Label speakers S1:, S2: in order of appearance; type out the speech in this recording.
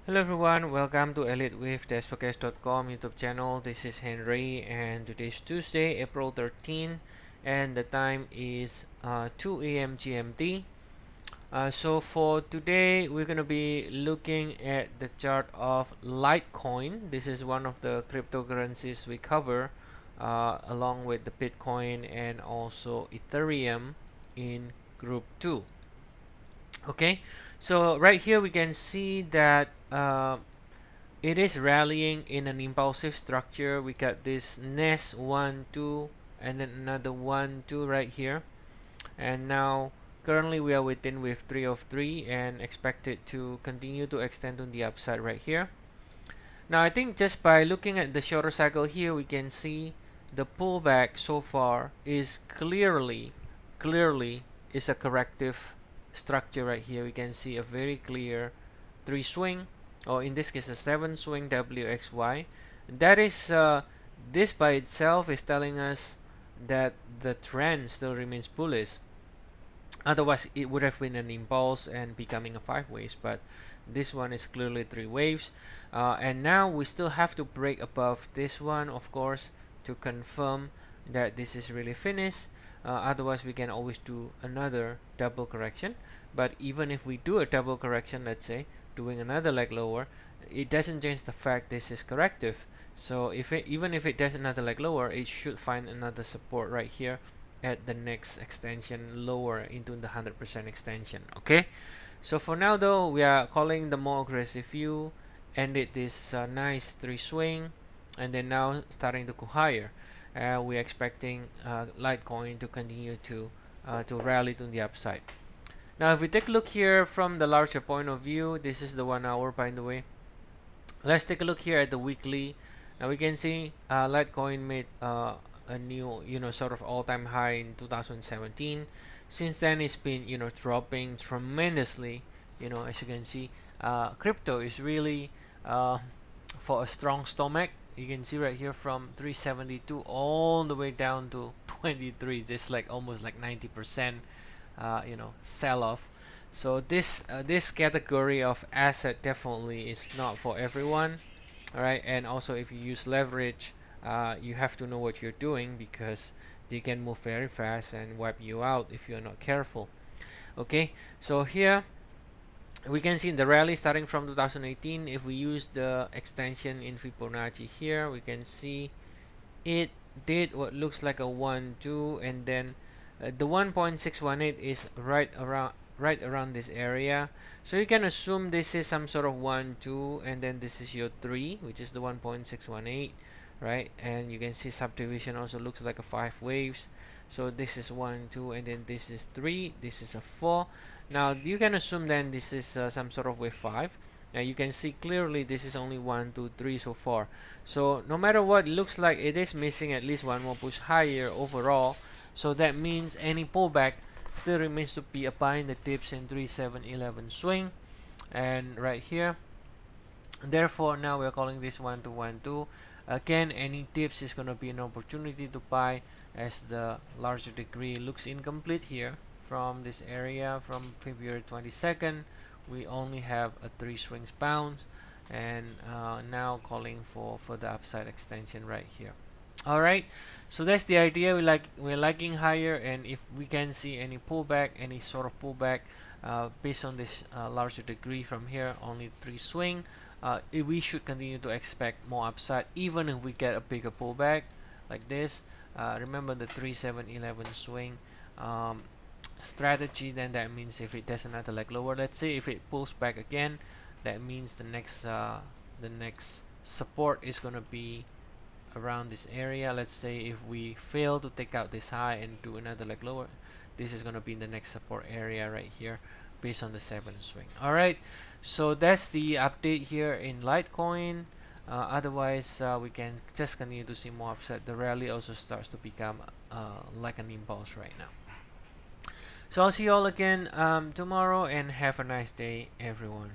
S1: Hello everyone, welcome to Elliott Wave Forex.com YouTube channel. This is Henry and today is Tuesday, April 13 and the time is 2 a.m. GMT. So for today, we're going to be looking at the chart of Litecoin. This is one of the cryptocurrencies we cover along with the Bitcoin and also Ethereum in group 2. Okay, so right here we can see that it is rallying in an impulsive structure. We got this nest 1 2 and then another 1 2 right here, and now currently we are within with 3 of 3 and expect it to continue to extend on the upside right here. Now I think just by looking at the shorter cycle here, we can see the pullback so far is clearly is a corrective structure right here. We can see a very clear 3 swing, or in this case a 7 swing WXY. That is this by itself is telling us that the trend still remains bullish. Otherwise it would have been an impulse and becoming a 5 waves, but this one is clearly 3 waves. And now we still have to break above this one, of course, to confirm that this is really finished. Otherwise we can always do another double correction. But even if we do a double correction, let's say doing another leg lower, it doesn't change the fact this is corrective. So even if it does another leg lower, it should find another support right here at the next extension lower into the 100% extension. Okay, so for now though, we are calling the more aggressive view, ended this nice 3 swing, and then now starting to go higher. We're expecting Litecoin to continue to rally to the upside. Now if we take a look here from the larger point of view, this is the 1 hour by the way. Let's take a look here at the weekly. Now we can see Litecoin made a new sort of all-time high in 2017. Since then it's been dropping tremendously. As you can see, crypto is really for a strong stomach. You can see right here from 372 all the way down to 23, just like almost like 90% sell off. So this category of asset definitely is not for everyone. All right, and also if you use leverage, you have to know what you're doing, because they can move very fast and wipe you out if you're not careful. Okay, so here we can see the rally starting from 2018. If we use the extension in Fibonacci here, we can see it did what looks like a 1 2, and then the 1.618 is right around this area. So you can assume this is some sort of 1 2, and then this is your 3, which is the 1.618, right? And you can see subdivision also looks like a 5 waves. So this is 1 2, and then this is 3, this is a 4. Now you can assume then this is some sort of wave 5. Now you can see clearly this is only 1 2 3 so far. So no matter what, it looks like it is missing at least one more push higher overall. So that means any pullback still remains to be a buy in the dips in 3711 swing, and right here. Therefore now we're calling this 1 2 1 2. Again, any dips is going to be an opportunity to buy, as the larger degree looks incomplete here. From this area from February 22nd, we only have a 3 swings bounce, and now calling for the upside extension right here. All right, so that's the idea. We're liking higher, and if we can see any pullback, any sort of pullback based on this larger degree from here, only 3 swing, we should continue to expect more upside even if we get a bigger pullback like this. Remember the 3711 swing strategy. Then that means if it does another leg lower, let's say if it pulls back again, that means the next support is going to be around this area. Let's say if we fail to take out this high and do another leg lower, this is going to be in the next support area right here based on the 7 swing. All right, so that's the update here in Litecoin. Otherwise we can just continue to see more upside. The rally also starts to become like an impulse right now. So I'll see you all again tomorrow, and have a nice day everyone.